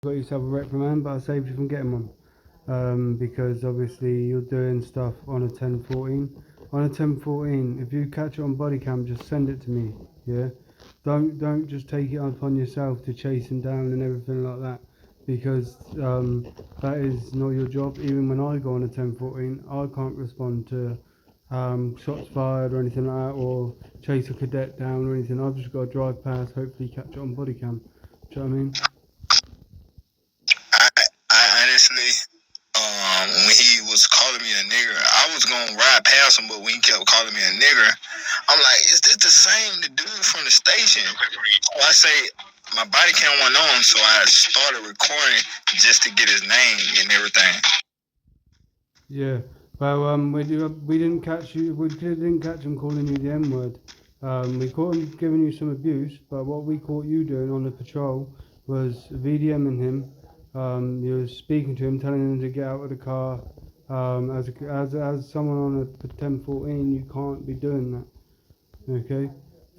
got yourself a reprimand, but I saved you from getting one. Because obviously you're doing stuff on a 1014. On a 1014, if you catch it on body cam, just send it to me. Yeah. Don't just take it upon yourself to chase him down and everything like that, because that is not your job. Even when I go on a 1014, I can't respond to shots fired or anything like that, or chase a cadet down or anything. I've just got to drive past, hopefully catch it on body cam. Do you know what I mean? I honestly, when he was calling me a nigger, I was gonna ride past him, but when he kept calling me a nigger, I'm like, is this the same the dude from the station? So I say my body cam went on, so I started recording just to get his name and everything. Yeah. Well, we didn't catch you. We didn't catch him calling you the N word. We caught him giving you some abuse, but what we caught you doing on the patrol was VDMing him. You were speaking to him, telling him to get out of the car. As someone on a 1014, you can't be doing that. Okay.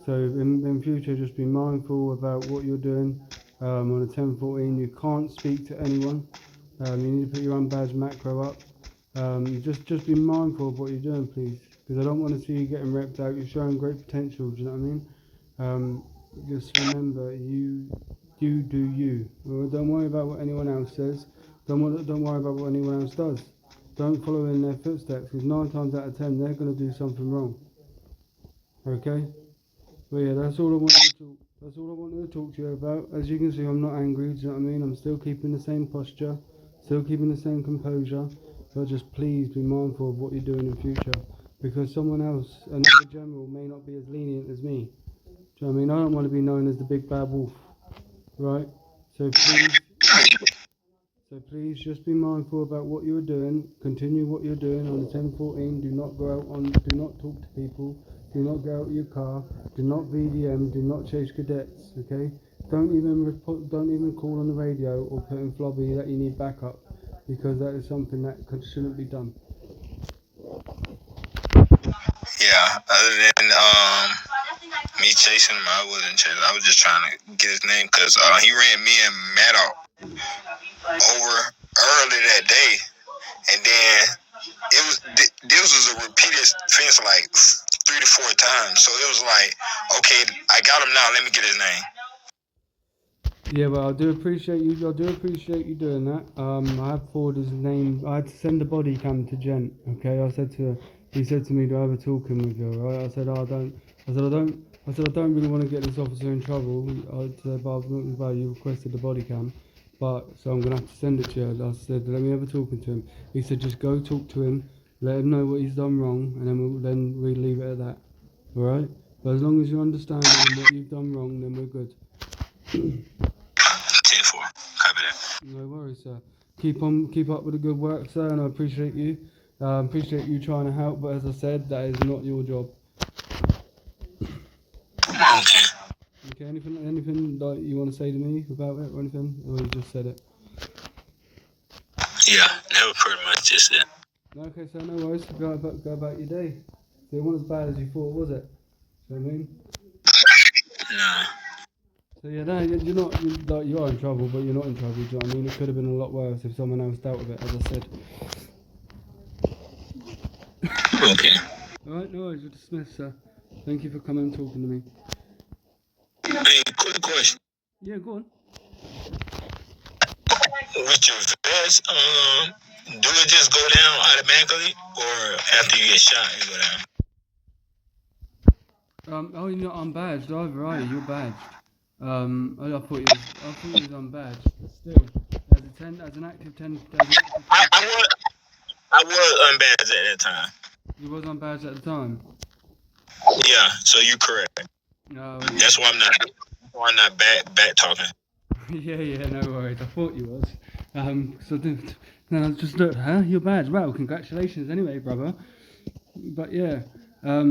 So in future, just be mindful about what you're doing. On a 1014, you can't speak to anyone. You need to put your unbadged macro up. Just be mindful of what you're doing, please, because I don't want to see you getting repped out. You're showing great potential. Do you know what I mean? Just remember, you do you. Well, don't worry about what anyone else says. Don't worry about what anyone else does. Don't follow in their footsteps, because 9 times out of 10 they're going to do something wrong. Okay? But yeah, that's all I wanted to talk to you about. As you can see, I'm not angry. Do you know what I mean? I'm still keeping the same posture, still keeping the same composure. But just please be mindful of what you're doing in future, because someone else, another general, may not be as lenient as me. Do you know what I mean? I don't want to be known as the big bad wolf, right? So please just be mindful about what you're doing. Continue what you're doing on the 1014. Do not go out do not talk to people. Do not go out of your car. Do not VDM. Do not chase cadets, okay? Don't even call on the radio or put in Flobby that you need backup, because that is something that shouldn't be done. Yeah, other than me chasing him, I wasn't chasing. I was just trying to get his name because he ran me and Matt out over early that day, and then this was a repeated offense like 3 to 4 times. So it was like, okay, I got him now. Let me get his name. Yeah, well, I do appreciate you. I do appreciate you doing that. I have forwarded his name. I had to send a body cam to Gent. Okay, he said to me, "Do I have a talking with you?" Right? I said, "I don't." I said, "I don't really want to get this officer in trouble." I said, "But you requested the body cam, so I'm gonna have to send it to you." I said, "Let me have a talking to him." He said, "Just go talk to him, let him know what he's done wrong, and then we leave it at that." All right. But as long as you understand what you've done wrong, then we're good. 10-4. Copy that. No worries, sir. Keep up with the good work, sir, and I appreciate you. Appreciate you trying to help, but as I said, that is not your job. Okay. Okay, anything that you want to say to me about it or anything? Or you just said it? Yeah, that was pretty much just it. Okay, so no worries. Go about your day. So it wasn't as bad as you thought, was it? You know what I mean? Nah. So yeah, no, you're not, you are in trouble, but you're not in trouble. Do you know what I mean? It could have been a lot worse if someone else dealt with it, as I said. Okay. Alright, no worries, you're dismissed, sir. Thank you for coming and talking to me. Hey, quick question. Yeah, go on. With your vest, do it just go down automatically, or after you get shot, it go down? Oh, you're not unbadged either, are you? You're badged. I thought you was unbadged. Still, as an active 10. I was unbadged at that time. You was unbadged at the time. Yeah, so you correct. No. That's why I'm not back talking. yeah, no worries. I thought you was. So then I just looked, huh? You're badged. Well, congratulations anyway, brother. But yeah. I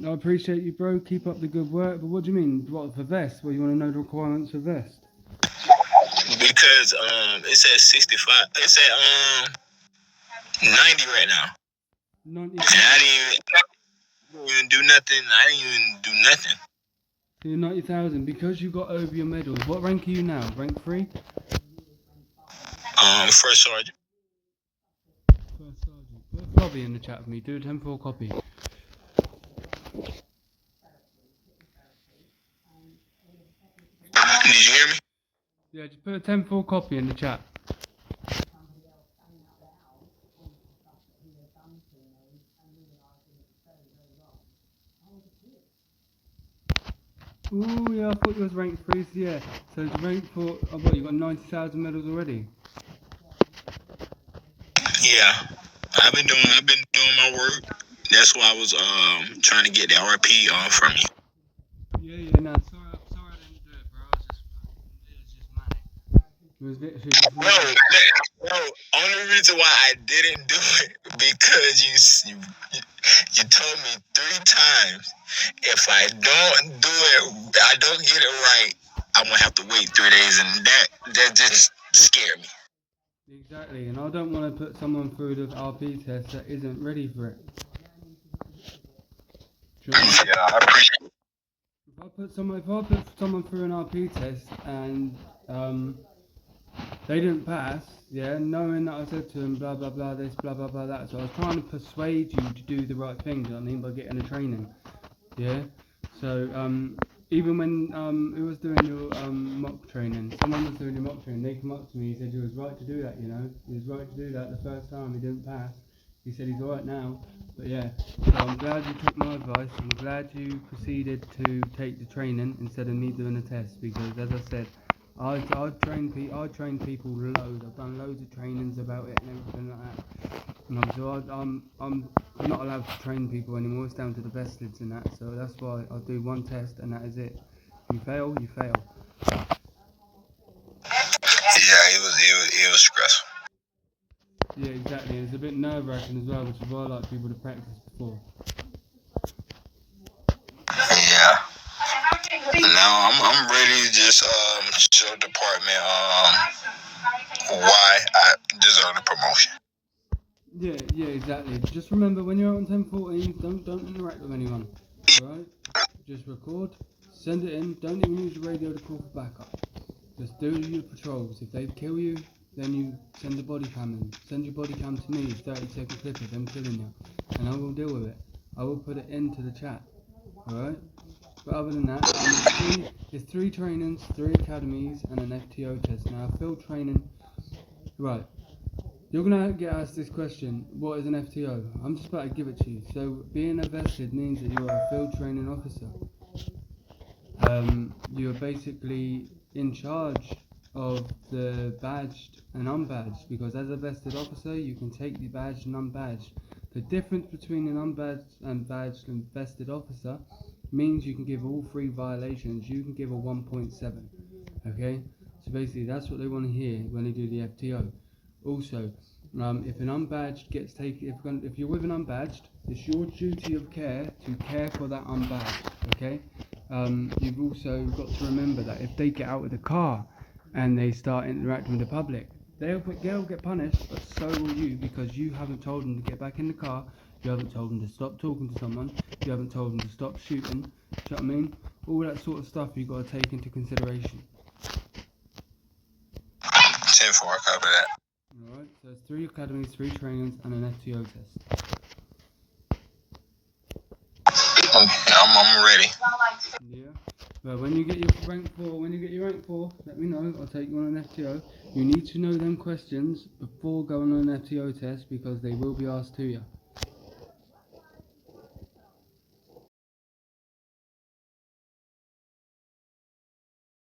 appreciate you, bro. Keep up the good work. But what do you mean? What, for vest? Well, you want to know the requirements for vest? Because it says 65. It said 90 right now. 90. And I didn't even do nothing. I didn't even do nothing. So you're 90,000 because you got over your medals. What rank are you now? Rank 3? First sergeant. First sergeant. Put a copy in the chat for me. Do a 10-4 copy. Did you hear me? Yeah, just put a 10-4 copy in the chat. Ooh, yeah, I thought you was ranked 3, so yeah. So it's ranked for, oh, what, you got 90,000 medals already? Yeah, I've been doing my work. That's why I was trying to get the RP from you. Yeah, no, sorry I didn't do it, bro. It was just manic. It was literally just manic. No, only reason why I didn't do it because you told me 3 times if I don't do it, I don't get it right, I'm gonna have to wait 3 days, and that just scared me. Exactly, and I don't want to put someone through the RP test that isn't ready for it. Yeah, I appreciate it. If I put someone through an RP test and they didn't pass, yeah, knowing that I said to them blah blah blah this, blah blah blah that, so I was trying to persuade you to do the right thing, do you know what I mean, by getting the training, yeah. So even when it was doing your mock training, someone was doing your mock training, they come up to me, he said you was right to do that, you know, he was right to do that the first time, he didn't pass. He said he's alright now, but yeah, so I'm glad you took my advice. I'm glad you proceeded to take the training instead of me doing the test, because as I said, I train people loads. I've done loads of trainings about it and everything like that. And I'm not allowed to train people anymore. It's down to the vesteds and that. So that's why I'll do one test and that is it. If you fail, you fail. Yeah, it was stressful. Yeah, exactly. And it's a bit nerve-wracking as well, which is why I like people to practice before. Yeah. Now I'm ready to just show the department why I deserve the promotion. Yeah, exactly. Just remember, when you're out on 1014, don't interact with anyone. Alright? Just record, send it in, don't even use the radio to call for backup. Just do your patrols. If they kill you, then you send the body cam in. Send your body cam to me, 30-second clip of them killing you. And I will deal with it. I will put it into the chat. Alright? But other than that, there's 3 trainings, 3 academies, and an FTO test. Now, field training, right. You're going to get asked this question, what is an FTO? I'm just about to give it to you. So, being a vested means that you're a field training officer. You're basically in charge of the badged and unbadged, because as a vested officer, you can take the badged and unbadged. The difference between an unbadged and badged and vested officer means you can give all 3 violations. You can give a 1.7. Okay? So basically, that's what they want to hear when they do the FTO. Also, if an unbadged gets taken, if you're with an unbadged, it's your duty of care to care for that unbadged. Okay? You've also got to remember that if they get out of the car and they start interacting with the public, they'll get punished, but so will you, because you haven't told them to get back in the car, you haven't told them to stop talking to someone, you haven't told them to stop shooting. Do you know what I mean? All that sort of stuff you've got to take into consideration. 10-4, I copy that. Alright, so it's 3 academies, 3 trainings, and an FTO test. Okay, I'm ready. Yeah. But when you get your rank 4, let me know. I'll take you on an FTO. You need to know them questions before going on an FTO test, because they will be asked to you.